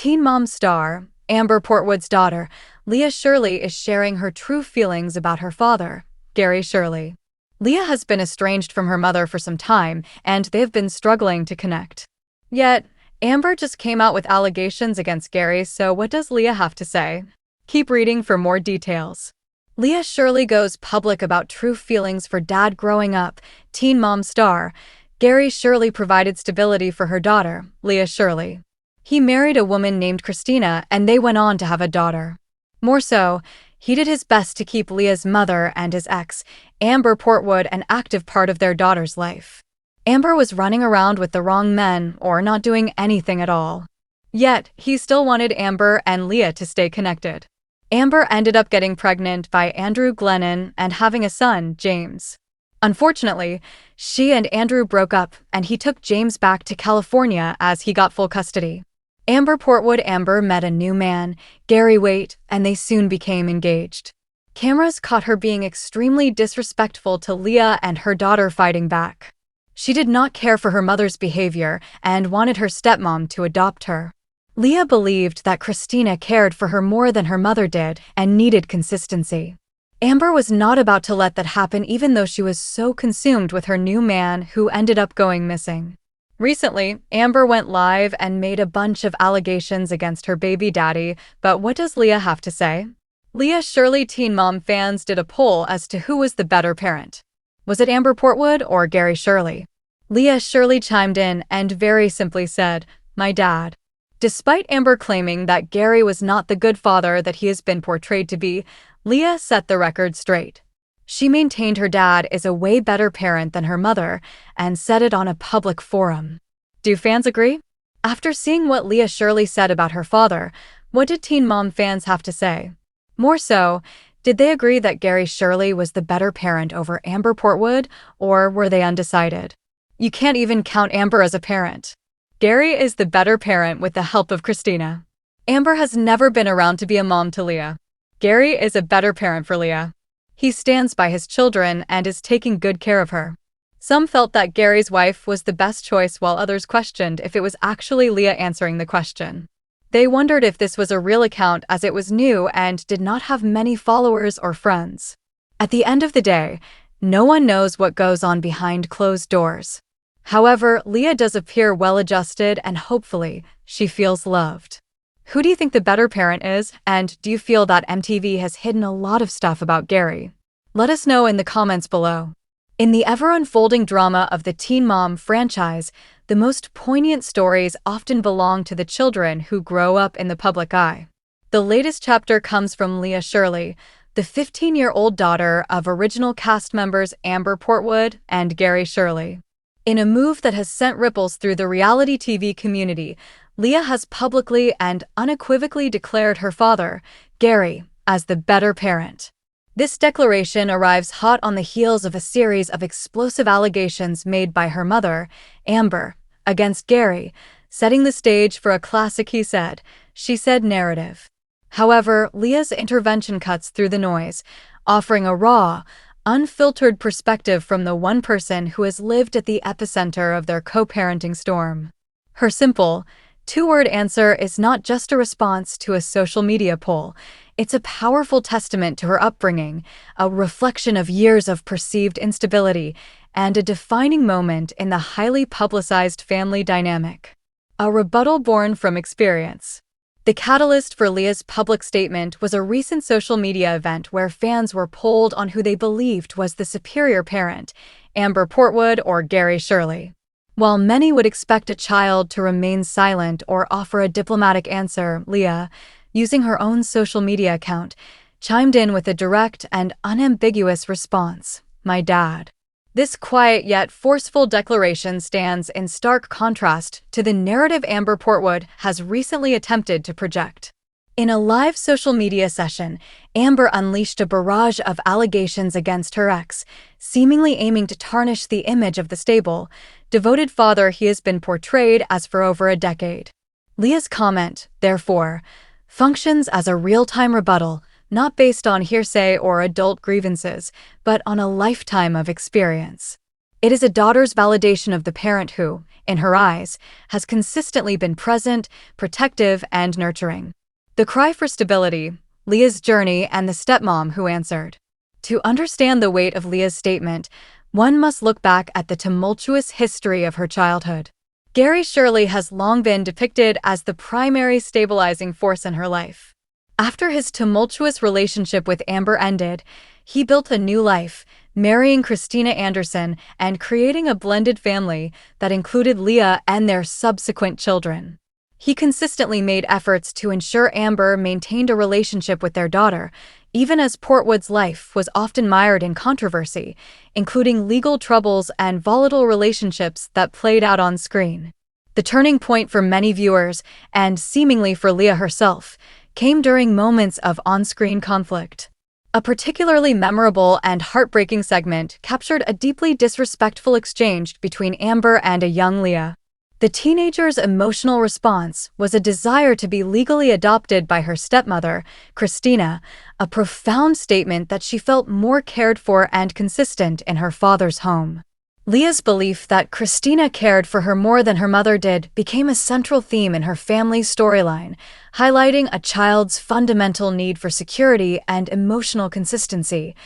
Teen Mom star, Amber Portwood's daughter, Leah Shirley, is sharing her true feelings about her father, Gary Shirley. Leah has been estranged from her mother for some time, and they've been struggling to connect. Yet, Amber just came out with allegations against Gary, so what does Leah have to say? Keep reading for more details. Leah Shirley goes public about true feelings for dad growing up. Teen Mom star, Gary Shirley provided stability for her daughter, Leah Shirley. He married a woman named Christina, and they went on to have a daughter. More so, he did his best to keep Leah's mother and his ex, Amber Portwood, an active part of their daughter's life. Amber was running around with the wrong men or not doing anything at all. Yet, he still wanted Amber and Leah to stay connected. Amber ended up getting pregnant by Andrew Glennon and having a son, James. Unfortunately, she and Andrew broke up, and he took James back to California as he got full custody. Amber Portwood met a new man, Gary Waite, and they soon became engaged. Cameras caught her being extremely disrespectful to Leah and her daughter fighting back. She did not care for her mother's behavior and wanted her stepmom to adopt her. Leah believed that Christina cared for her more than her mother did and needed consistency. Amber was not about to let that happen, even though she was so consumed with her new man who ended up going missing. Recently, Amber went live and made a bunch of allegations against her baby daddy, but what does Leah have to say? Leah Shirley Teen Mom fans did a poll as to who was the better parent. Was it Amber Portwood or Gary Shirley? Leah Shirley chimed in and very simply said, "My dad." Despite Amber claiming that Gary was not the good father that he has been portrayed to be, Leah set the record straight. She maintained her dad is a way better parent than her mother and said it on a public forum. Do fans agree? After seeing what Leah Shirley said about her father, what did Teen Mom fans have to say? More so, did they agree that Gary Shirley was the better parent over Amber Portwood, or were they undecided? You can't even count Amber as a parent. Gary is the better parent with the help of Christina. Amber has never been around to be a mom to Leah. Gary is a better parent for Leah. He stands by his children and is taking good care of her. Some felt that Gary's wife was the best choice, while others questioned if it was actually Leah answering the question. They wondered if this was a real account, as it was new and did not have many followers or friends. At the end of the day, no one knows what goes on behind closed doors. However, Leah does appear well-adjusted, and hopefully, she feels loved. Who do you think the better parent is, and do you feel that MTV has hidden a lot of stuff about Gary? Let us know in the comments below. In the ever-unfolding drama of the Teen Mom franchise, the most poignant stories often belong to the children who grow up in the public eye. The latest chapter comes from Leah Shirley, the 15-year-old daughter of original cast members Amber Portwood and Gary Shirley. In a move that has sent ripples through the reality TV community, Leah has publicly and unequivocally declared her father, Gary, as the better parent. This declaration arrives hot on the heels of a series of explosive allegations made by her mother, Amber, against Gary, setting the stage for a classic he said, she said narrative. However, Leah's intervention cuts through the noise, offering a raw, unfiltered perspective from the one person who has lived at the epicenter of their co-parenting storm. Her simple, two-word answer is not just a response to a social media poll. It's a powerful testament to her upbringing, a reflection of years of perceived instability, and a defining moment in the highly publicized family dynamic. A rebuttal born from experience. The catalyst for Leah's public statement was a recent social media event where fans were polled on who they believed was the superior parent, Amber Portwood or Gary Shirley. While many would expect a child to remain silent or offer a diplomatic answer, Leah, using her own social media account, chimed in with a direct and unambiguous response, "My dad." This quiet yet forceful declaration stands in stark contrast to the narrative Amber Portwood has recently attempted to project. In a live social media session, Amber unleashed a barrage of allegations against her ex, seemingly aiming to tarnish the image of the stable, devoted father he has been portrayed as for over a decade. Leah's comment, therefore, functions as a real-time rebuttal, not based on hearsay or adult grievances, but on a lifetime of experience. It is a daughter's validation of the parent who, in her eyes, has consistently been present, protective, and nurturing. The cry for stability, Leah's journey, and the stepmom who answered. To understand the weight of Leah's statement, one must look back at the tumultuous history of her childhood. Gary Shirley has long been depicted as the primary stabilizing force in her life. After his tumultuous relationship with Amber ended, he built a new life, marrying Christina Anderson and creating a blended family that included Leah and their subsequent children. He consistently made efforts to ensure Amber maintained a relationship with their daughter, even as Portwood's life was often mired in controversy, including legal troubles and volatile relationships that played out on screen. The turning point for many viewers, and seemingly for Leah herself, came during moments of on-screen conflict. A particularly memorable and heartbreaking segment captured a deeply disrespectful exchange between Amber and a young Leah. The teenager's emotional response was a desire to be legally adopted by her stepmother, Christina, a profound statement that she felt more cared for and consistent in her father's home. Leah's belief that Christina cared for her more than her mother did became a central theme in her family's storyline, highlighting a child's fundamental need for security and emotional consistency,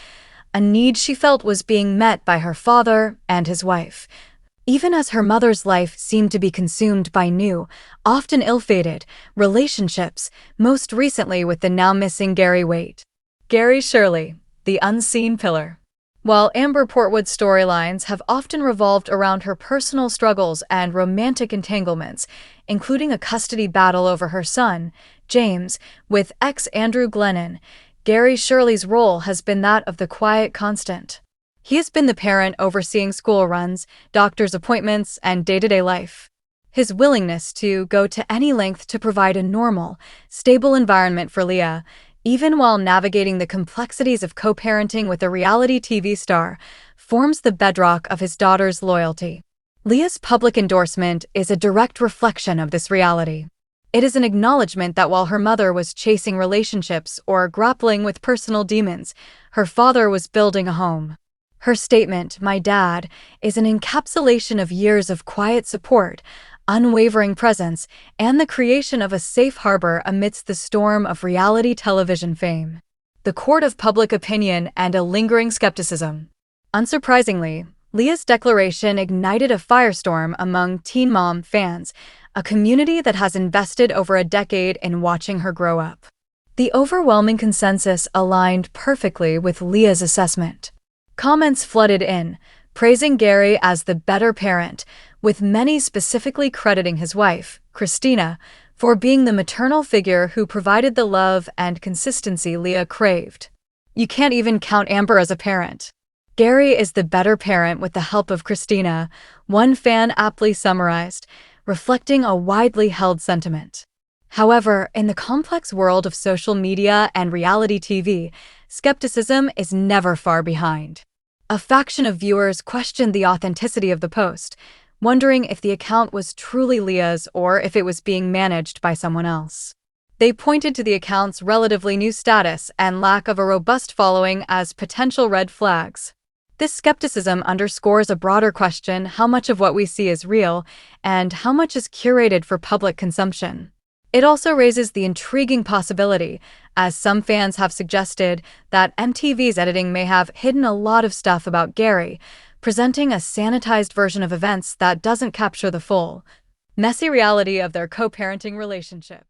a need she felt was being met by her father and his wife. Even as her mother's life seemed to be consumed by new, often ill-fated, relationships, most recently with the now-missing Gary Waite. Gary Shirley, the unseen pillar. While Amber Portwood's storylines have often revolved around her personal struggles and romantic entanglements, including a custody battle over her son, James, with ex-Andrew Glennon, Gary Shirley's role has been that of the quiet constant. He has been the parent overseeing school runs, doctor's appointments, and day-to-day life. His willingness to go to any length to provide a normal, stable environment for Leah, even while navigating the complexities of co-parenting with a reality TV star, forms the bedrock of his daughter's loyalty. Leah's public endorsement is a direct reflection of this reality. It is an acknowledgement that while her mother was chasing relationships or grappling with personal demons, her father was building a home. Her statement, "My dad," is an encapsulation of years of quiet support, unwavering presence, and the creation of a safe harbor amidst the storm of reality television fame. The court of public opinion and a lingering skepticism. Unsurprisingly, Leah's declaration ignited a firestorm among Teen Mom fans, a community that has invested over a decade in watching her grow up. The overwhelming consensus aligned perfectly with Leah's assessment. Comments flooded in, praising Gary as the better parent, with many specifically crediting his wife, Christina, for being the maternal figure who provided the love and consistency Leah craved. You can't even count Amber as a parent. Gary is the better parent with the help of Christina, one fan aptly summarized, reflecting a widely held sentiment. However, in the complex world of social media and reality TV, skepticism is never far behind. A faction of viewers questioned the authenticity of the post, wondering if the account was truly Leah's or if it was being managed by someone else. They pointed to the account's relatively new status and lack of a robust following as potential red flags. This skepticism underscores a broader question: how much of what we see is real, and how much is curated for public consumption. It also raises the intriguing possibility, as some fans have suggested, that MTV's editing may have hidden a lot of stuff about Gary, presenting a sanitized version of events that doesn't capture the full, messy reality of their co-parenting relationship.